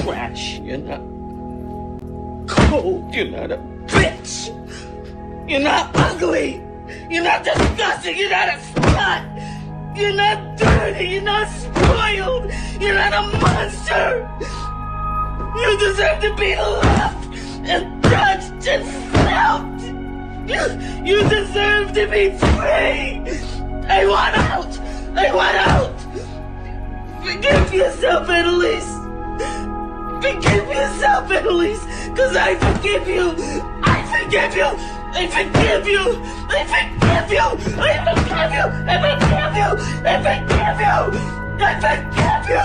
trash. You're not cold. You're not a bitch. You're not ugly. You're not disgusting. You're not a slut. You're not dirty. You're not spoiled. You're not a monster. You deserve to be loved and touched and felt. You deserve to be free. I want out. I want out. Forgive yourself, Annalise. Forgive yourself, Annalise. Because I forgive you. I forgive you. I forgive you. I forgive you. I forgive you. I forgive you. I forgive you. I forgive you.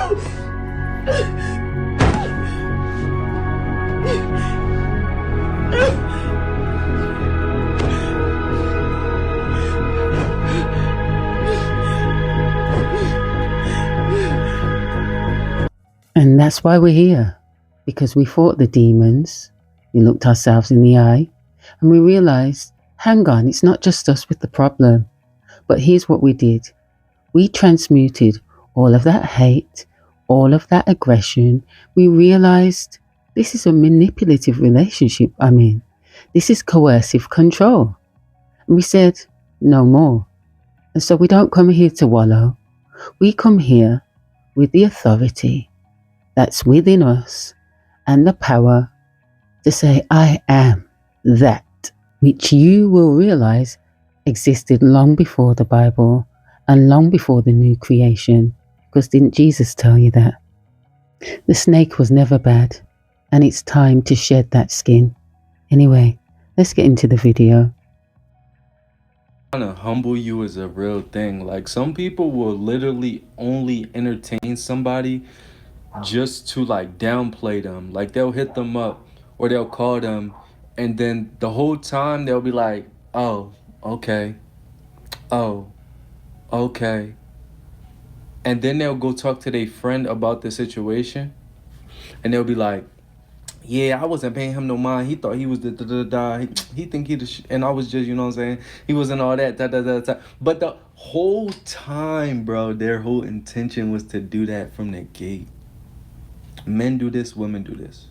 And that's why we're here, because we fought the demons, we looked ourselves in the eye, and we realized, hang on, it's not just us with the problem. But here's what we did. We transmuted all of that hate, all of that aggression. We realized this is a manipulative relationship. This is coercive control. And we said, no more. And so we don't come here to wallow. We come here with the authority that's within us and the power to say, I am that, which you will realize existed long before the Bible and long before the new creation. Because didn't Jesus tell you that? The snake was never bad, and it's time to shed that skin. Anyway, let's get into the video. Trying to humble you is a real thing. Like, some people will literally only entertain somebody just to like downplay them. Like, they'll hit them up or they'll call them, and then the whole time they'll be like, oh, okay, oh, okay, and then they'll go talk to their friend about the situation, and they'll be like, yeah, I wasn't paying him no mind. He thought he was the da-da-da. He think he the and I was just, you know what I'm saying? He wasn't all that, da-da-da-da. But the whole time, bro, their whole intention was to do that from the gate. Men do this, women do this.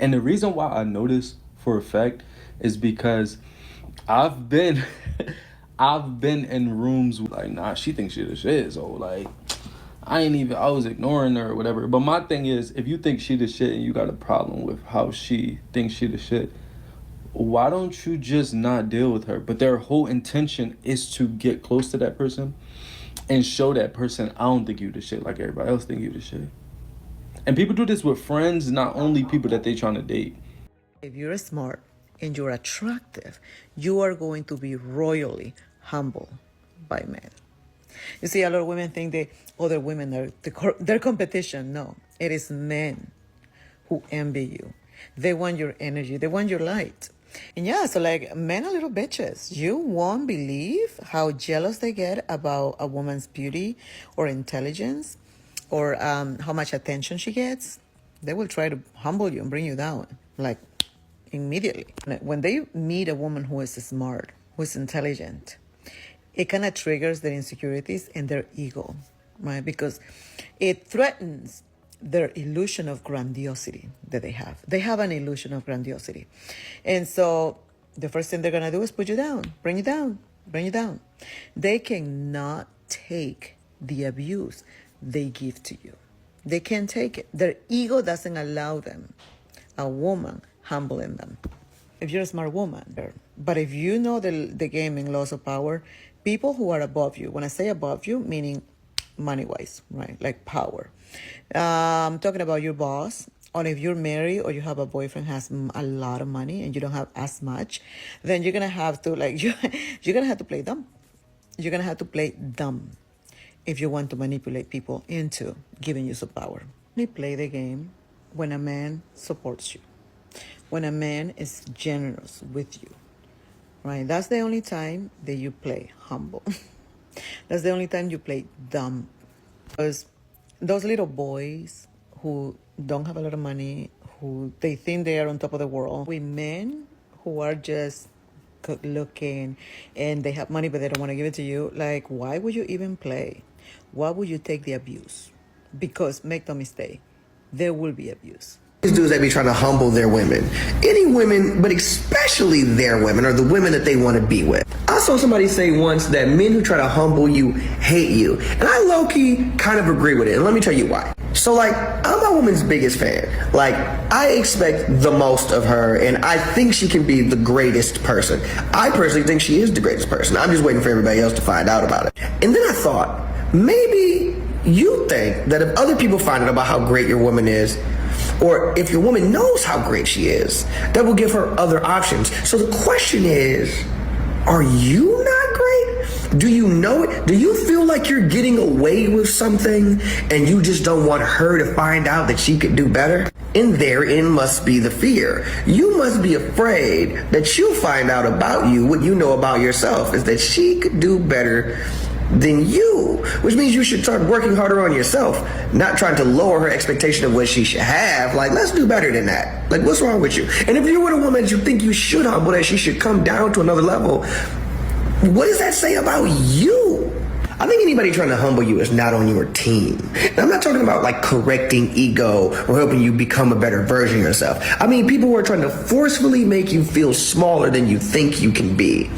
And the reason why I know this for a fact is because I've been I've been in rooms like, nah, she thinks she the shit. So like, I was ignoring her or whatever. But my thing is, if you think she the shit and you got a problem with how she thinks she the shit, why don't you just not deal with her? But their whole intention is to get close to that person and show that person, I don't think you the shit like everybody else think you the shit. And people do this with friends, not only people that they trying to date. If you're smart and you're attractive, you are going to be royally humbled by men. You see, a lot of women think that other women are their competition. No, it is men who envy you. They want your energy. They want your light. And yeah, so like, men are little bitches. You won't believe how jealous they get about a woman's beauty or intelligence or how much attention she gets. They will try to humble you and bring you down, like, immediately. When they meet a woman who is smart, who is intelligent, it kind of triggers their insecurities and their ego, right? Because it threatens their illusion of grandiosity that they have. They have an illusion of grandiosity. And so the first thing they're going to do is put you down, bring you down, bring you down. They cannot take the abuse they give to you. They can't take it. Their ego doesn't allow them, a woman humbling them. If you're a smart woman, but if you know the game and laws of power, people who are above you, when I say above you, meaning money-wise, right? Like power. I'm talking about your boss, or if you're married or you have a boyfriend who has a lot of money and you don't have as much, then you're going to have to, like, you're going to have to play dumb. You're going to have to play dumb if you want to manipulate people into giving you some power. You play the game when a man supports you, when a man is generous with you, right? That's the only time that you play humble. That's the only time you play dumb. Because those little boys who don't have a lot of money, who they think they are on top of the world, with men who are just good looking and they have money but they don't want to give it to you, like, why would you even play? Why would you take the abuse? Because make no mistake, there will be abuse. These dudes that be trying to humble their women. Any women, but especially their women, or the women that they want to be with. I saw somebody say once that men who try to humble you hate you. And I low-key kind of agree with it. And let me tell you why. So, like, I'm my woman's biggest fan. Like, I expect the most of her, and I think she can be the greatest person. I personally think she is the greatest person. I'm just waiting for everybody else to find out about it. And then I thought, maybe you think that if other people find out about how great your woman is, or if your woman knows how great she is, that will give her other options. So the question is, are you not great? Do you know it? Do you feel like you're getting away with something and you just don't want her to find out that she could do better? And therein must be the fear. You must be afraid that she'll find out about you what you know about yourself, is that she could do better than you, which means you should start working harder on yourself, not trying to lower her expectation of what she should have. Like, let's do better than that. Like, what's wrong with you? And if you're with a woman that you think you should humble, that she should come down to another level, what does that say about you? I think anybody trying to humble you is not on your team. And I'm not talking about like correcting ego or helping you become a better version of yourself. I mean people who are trying to forcefully make you feel smaller than you think you can be.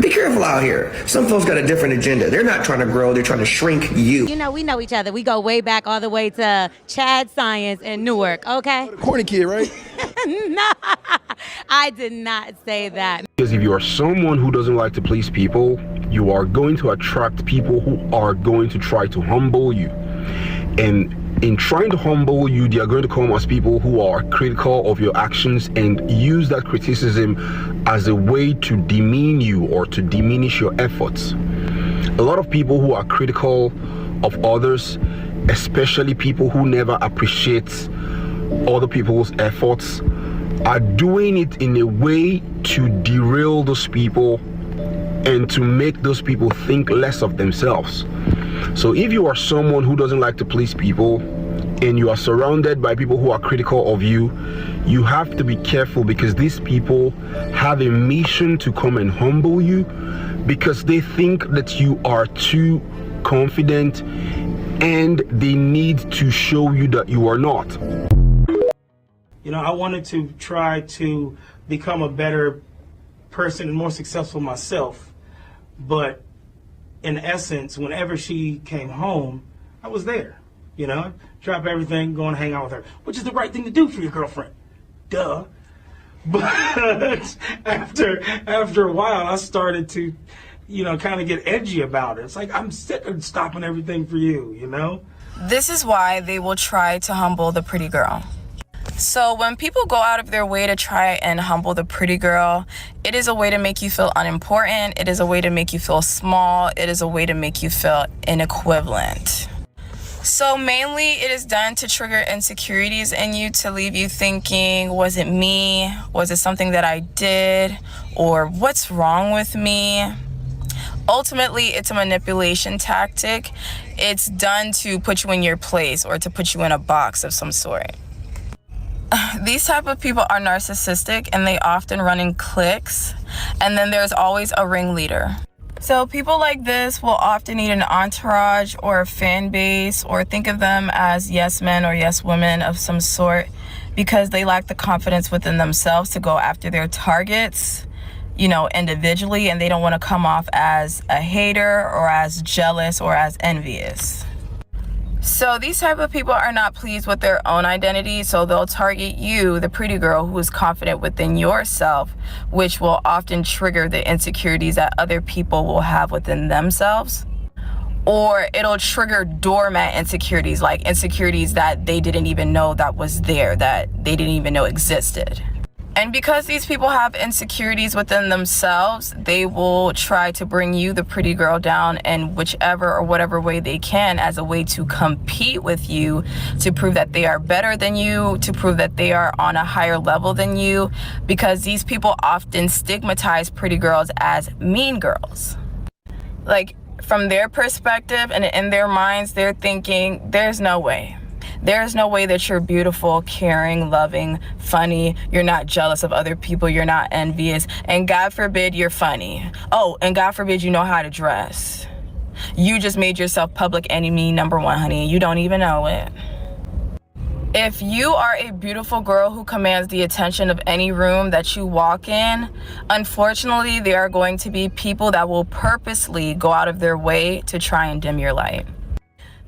Be careful out here. Some folks got a different agenda. They're not trying to grow, they're trying to shrink you. You know, we know each other. We go way back all the way to Chad Science in Newark, okay? Corny kid, right? No, I did not say that. Because if you are someone who doesn't like to please people, you are going to attract people who are going to try to humble you. And in trying to humble you, they are going to come as people who are critical of your actions and use that criticism as a way to demean you or to diminish your efforts. A lot of people who are critical of others, especially people who never appreciate other people's efforts, are doing it in a way to derail those people and to make those people think less of themselves. So if you are someone who doesn't like to please people and you are surrounded by people who are critical of you, you have to be careful, because these people have a mission to come and humble you because they think that you are too confident and they need to show you that you are not. You know, I wanted to try to become a better person and more successful myself. But in essence, whenever she came home, I was there. You know, drop everything, go and hang out with her, which is the right thing to do for your girlfriend. Duh. But after a while, I started to, you know, kind of get edgy about it. It's like, I'm sick of stopping everything for you, you know? This is why they will try to humble the pretty girl. So when people go out of their way to try and humble the pretty girl, it is a way to make you feel unimportant. It is a way to make you feel small. It is a way to make you feel inequivalent. So mainly it is done to trigger insecurities in you, to leave you thinking, was it me? Was it something that I did? Or what's wrong with me? Ultimately, it's a manipulation tactic. It's done to put you in your place or to put you in a box of some sort. These type of people are narcissistic and they often run in cliques, and then there's always a ringleader. So people like this will often need an entourage or a fan base, or think of them as yes men or yes women of some sort, because they lack the confidence within themselves to go after their targets, you know, individually, and they don't want to come off as a hater or as jealous or as envious. So these type of people are not pleased with their own identity, so they'll target you, the pretty girl who is confident within yourself, which will often trigger the insecurities that other people will have within themselves. Or it'll trigger doormat insecurities, like insecurities that they didn't even know that was there, that they didn't even know existed. And because these people have insecurities within themselves, they will try to bring you, the pretty girl, down in whichever or whatever way they can, as a way to compete with you, to prove that they are better than you, to prove that they are on a higher level than you, because these people often stigmatize pretty girls as mean girls. Like, from their perspective and in their minds, they're thinking, there's no way. There's no way that you're beautiful, caring, loving, funny. You're not jealous of other people. You're not envious. And God forbid you're funny. Oh, and God forbid you know how to dress. You just made yourself public enemy number one, honey. You don't even know it. If you are a beautiful girl who commands the attention of any room that you walk in, unfortunately, there are going to be people that will purposely go out of their way to try and dim your light.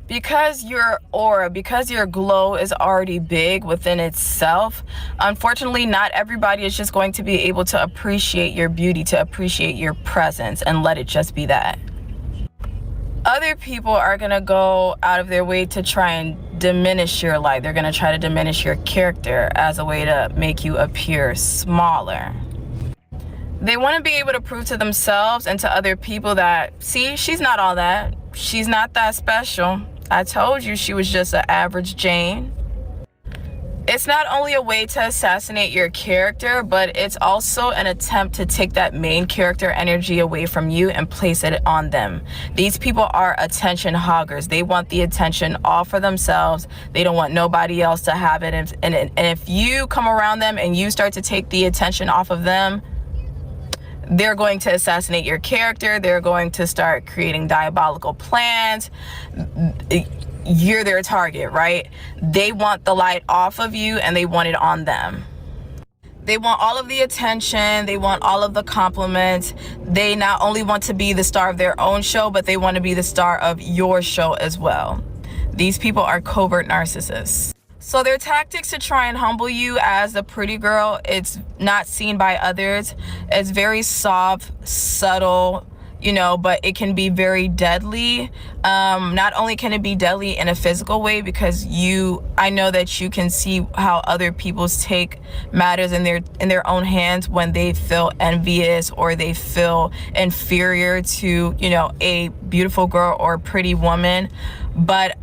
Because your aura, because your glow is already big within itself, unfortunately, not everybody is just going to be able to appreciate your beauty, to appreciate your presence, and let it just be that. Other people are going to go out of their way to try and diminish your light. They're going to try to diminish your character as a way to make you appear smaller. They want to be able to prove to themselves and to other people that, see, she's not all that. She's not that special. I told you she was just an average Jane. It's not only a way to assassinate your character, but it's also an attempt to take that main character energy away from you and place it on them. These people are attention hoggers. They want the attention all for themselves. They don't want nobody else to have it. And if you come around them and you start to take the attention off of them, they're going to assassinate your character. They're going to start creating diabolical plans. You're their target, right? They want the light off of you and they want it on them. They want all of the attention. They want all of the compliments. They not only want to be the star of their own show, but they want to be the star of your show as well. These people are covert narcissists. So their tactics to try and humble you as a pretty girl, it's not seen by others. It's very soft, subtle, you know, but it can be very deadly. Not only can it be deadly in a physical way, because I know that you can see how other people take matters in their own hands when they feel envious or they feel inferior to, you know, a beautiful girl or a pretty woman. But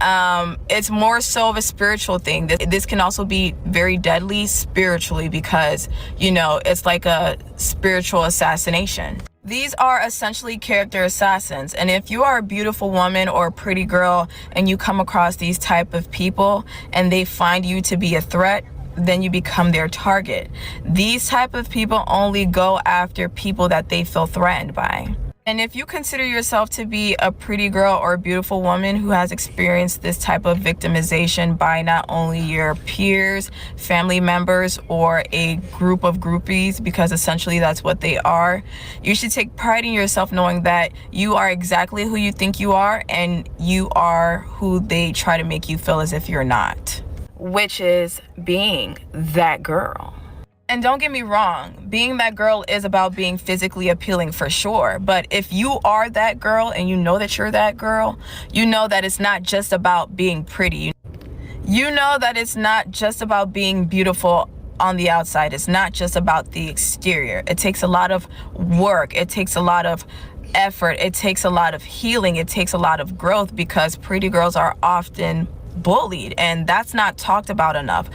it's more so of a spiritual thing. This can also be very deadly spiritually because, you know, it's like a spiritual assassination. These are essentially character assassins. And if you are a beautiful woman or a pretty girl and you come across these type of people and they find you to be a threat, then you become their target. These type of people only go after people that they feel threatened by. And if you consider yourself to be a pretty girl or a beautiful woman who has experienced this type of victimization by not only your peers, family members, or a group of groupies, because essentially that's what they are, you should take pride in yourself knowing that you are exactly who you think you are, and you are who they try to make you feel as if you're not, which is being that girl. And don't get me wrong, being that girl is about being physically appealing for sure. But if you are that girl and you know that you're that girl, you know that it's not just about being pretty. You know that it's not just about being beautiful on the outside. It's not just about the exterior. It takes a lot of work. It takes a lot of effort. It takes a lot of healing. It takes a lot of growth, because pretty girls are often bullied, and that's not talked about enough.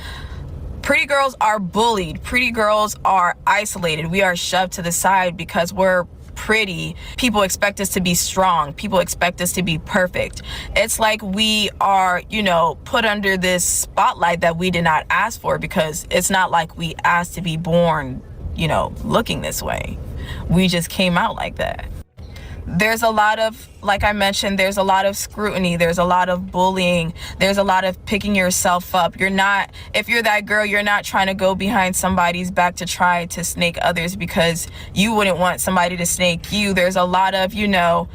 Pretty girls are bullied. Pretty girls are isolated. We are shoved to the side because we're pretty. People expect us to be strong. People expect us to be perfect. It's like we are, you know, put under this spotlight that we did not ask for, because it's not like we asked to be born, you know, looking this way. We just came out like that. There's a lot of, like I mentioned, there's a lot of scrutiny. There's a lot of bullying. There's a lot of picking yourself up. If you're that girl, you're not trying to go behind somebody's back to try to snake others because you wouldn't want somebody to snake you. There's a lot of, you know,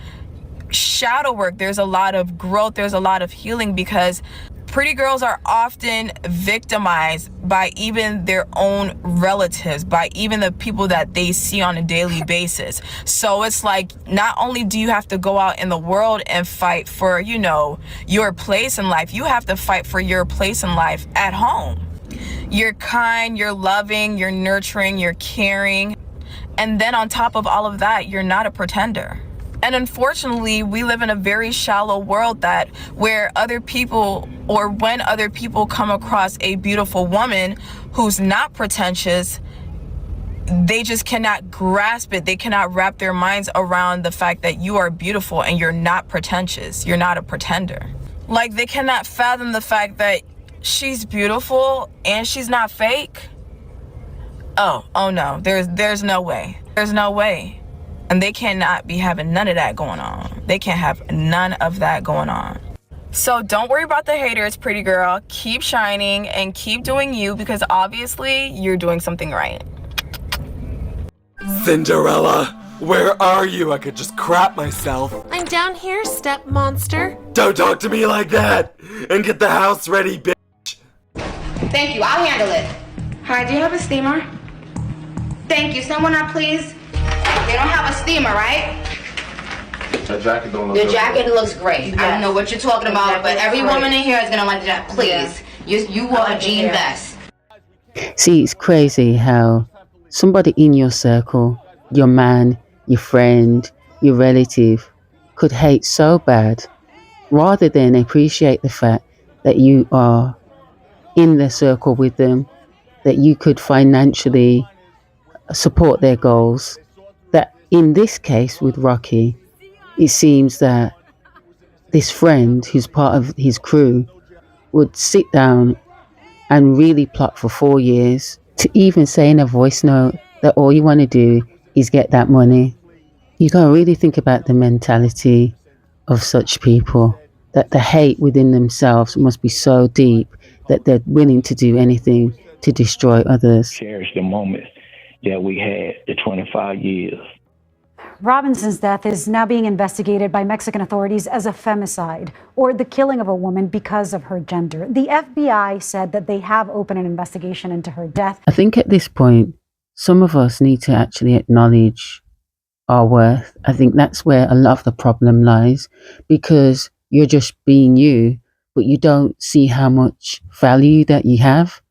shadow work. There's a lot of growth. There's a lot of healing, because pretty girls are often victimized by even their own relatives, by even the people that they see on a daily basis. So it's like, not only do you have to go out in the world and fight for, you know, your place in life, you have to fight for your place in life at home. You're kind, you're loving, you're nurturing, you're caring. And then on top of all of that, you're not a pretender. And unfortunately, we live in a very shallow world where other people, or when other people come across a beautiful woman who's not pretentious, they just cannot grasp it. They cannot wrap their minds around the fact that you are beautiful and you're not pretentious. You're not a pretender. Like, they cannot fathom the fact that she's beautiful and she's not fake. Oh no, there's no way. There's no way. And they cannot be having none of that going on. They can't have none of that going on. So don't worry about the haters, pretty girl. Keep shining and keep doing you, because obviously you're doing something right. Cinderella, where are you? I could just crap myself. I'm down here, step monster. Don't talk to me like that! And get the house ready, bitch! Thank you, I'll handle it. Hi, do you have a steamer? Thank you, someone up please. They don't have a steamer, right? That jacket don't look The good. jacket looks great. Yes. I don't know what you're talking about, but every great. woman in here is gonna like the jacket. Please, you wore a jean vest. See, it's crazy how somebody in your circle, your man, your friend, your relative, could hate so bad rather than appreciate the fact that you are in their circle with them, that you could financially support their goals. That in this case with Rocky, it seems that this friend who's part of his crew would sit down and really plot for 4 years to even say in a voice note that all you want to do is get that money. You gotta really think about the mentality of such people, that the hate within themselves must be so deep that they're willing to do anything to destroy others. Cherish the moments that we had, the 25 years. Robinson's death is now being investigated by Mexican authorities as a femicide, or the killing of a woman because of her gender. The FBI said that they have opened an investigation into her death. I think at this point, some of us need to actually acknowledge our worth. I think that's where a lot of the problem lies, because you're just being you, but you don't see how much value that you have,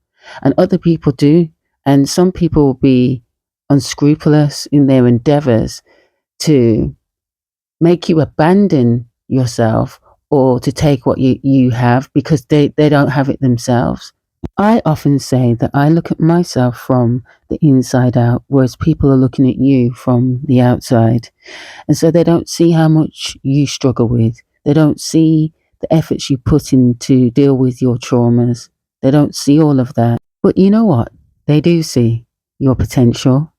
and other people do. And some people will be unscrupulous in their endeavors to make you abandon yourself or to take what you have because they don't have it themselves. I often say that I look at myself from the inside out, whereas people are looking at you from the outside. And so they don't see how much you struggle with. They don't see the efforts you put in to deal with your traumas. They don't see all of that. But you know what? They do see your potential.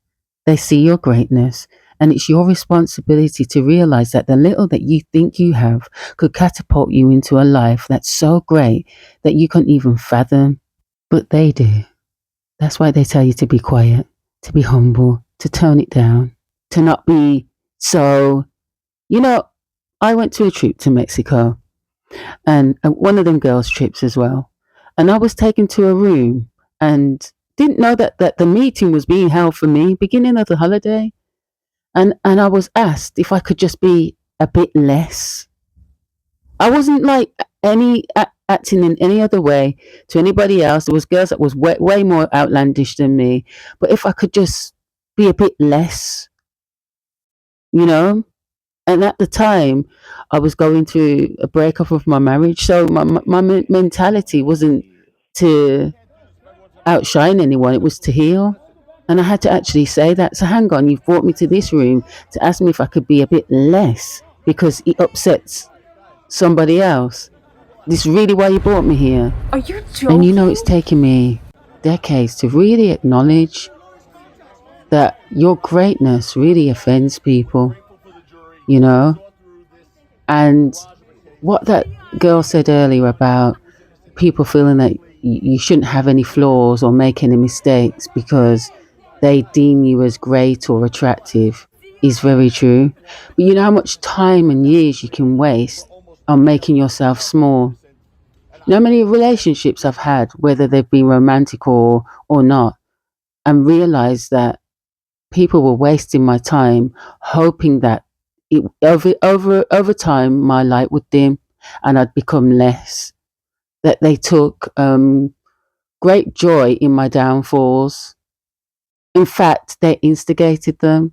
They see your greatness. And it's your responsibility to realize that the little that you think you have could catapult you into a life that's so great that you can't even fathom. But they do. That's why they tell you to be quiet, to be humble, to tone it down, to not be so... You know, I went to a trip to Mexico, and one of them girls' trips as well. And I was taken to a room and didn't know that the meeting was being held for me, beginning of the holiday. And I was asked if I could just be a bit less. I wasn't like acting in any other way to anybody else. There was girls that was way more outlandish than me. But if I could just be a bit less, you know? And at the time, I was going through a breakup of my marriage. So my mentality wasn't to outshine anyone. It was to heal. And I had to actually say that. So hang on, you've brought me to this room to ask me if I could be a bit less because it upsets somebody else. This is really why you brought me here. Are you joking? And you know, it's taken me decades to really acknowledge that your greatness really offends people, you know? And what that girl said earlier about people feeling that you shouldn't have any flaws or make any mistakes because they deem you as great or attractive is very true. But you know how much time and years you can waste on making yourself small. You know how many relationships I've had, whether they've been romantic or not, and realised that people were wasting my time hoping that over time my light would dim and I'd become less. That they took great joy in my downfalls. In fact, they instigated them.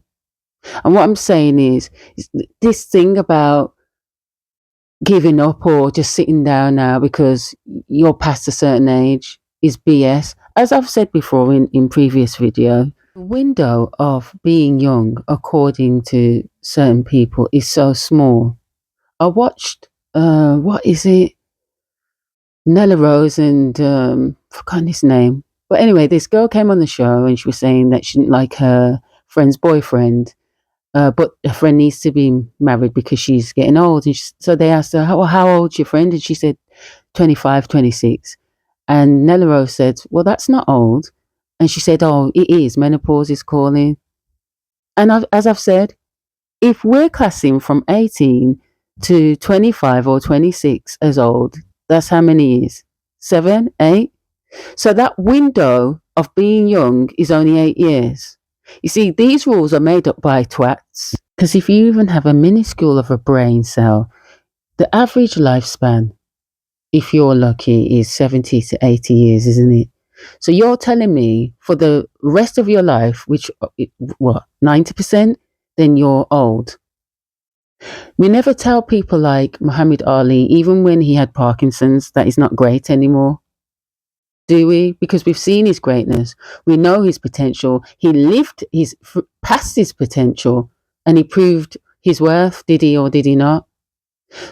And what I'm saying is this thing about giving up or just sitting down now because you're past a certain age is BS. As I've said before in previous video, the window of being young, according to certain people, is so small. I watched, what is it? Nella Rose and, forgotten his name. But anyway, this girl came on the show and she was saying that she didn't like her friend's boyfriend. but a friend needs to be married because she's getting old. And so they asked her, how old's your friend? And she said, 25, 26. And Nella Rose said, well, that's not old. And she said, oh, it is. Menopause is calling. And as I've said, if we're classing from 18 to 25 or 26 as old, that's how many years? 7, 8? So that window of being young is only 8 years. You see, these rules are made up by twats. Because if you even have a minuscule of a brain cell, the average lifespan, if you're lucky, is 70 to 80 years, isn't it? So you're telling me for the rest of your life, which, what, 90%, then you're old. We never tell people like Muhammad Ali, even when he had Parkinson's, that he's not great anymore. Do we? Because we've seen his greatness. We know his potential. He lived past his potential and he proved his worth. Did he or did he not?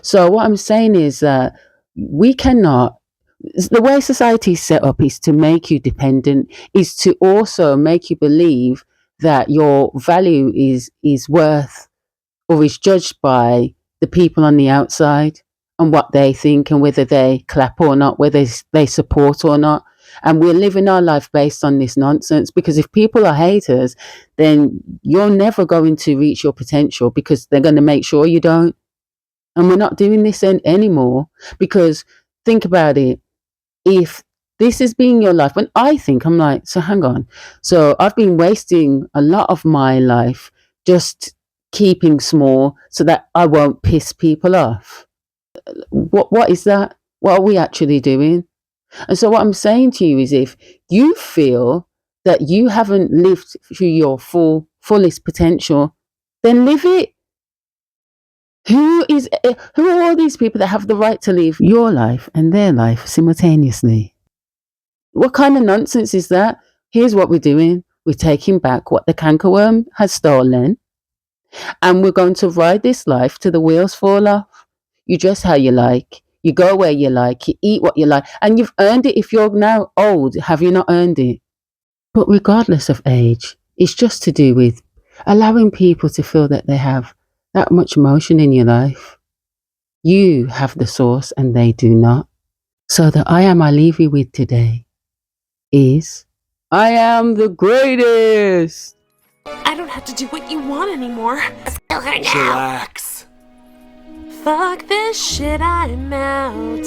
So what I'm saying is that we cannot, the way society is set up is to make you dependent, is to also make you believe that your value is worth or is judged by the people on the outside and what they think and whether they clap or not, whether they support or not. And we're living our life based on this nonsense, because if people are haters, then you're never going to reach your potential because they're going to make sure you don't. And we're not doing this anymore, because think about it. If this is being your life, when I think, I'm like, so hang on. So I've been wasting a lot of my life just keeping small so that I won't piss people off. What is that? What are we actually doing? And so what I'm saying to you is, if you feel that you haven't lived to your fullest potential, then live it. Who are all these people that have the right to live your life and their life simultaneously? What kind of nonsense is that? Here's what we're doing. We're taking back what the cankerworm has stolen, and we're going to ride this life till the wheels fall off. You dress how you like. You go where you like. You eat what you like. And you've earned it. If you're now old, have you not earned it? But regardless of age, it's just to do with allowing people to feel that they have that much emotion in your life. You have the source and they do not. So the I am I leave you with today is, I am the greatest. I don't have to do what you want anymore. Kill her now. Chillax. Fuck this shit, I'm out.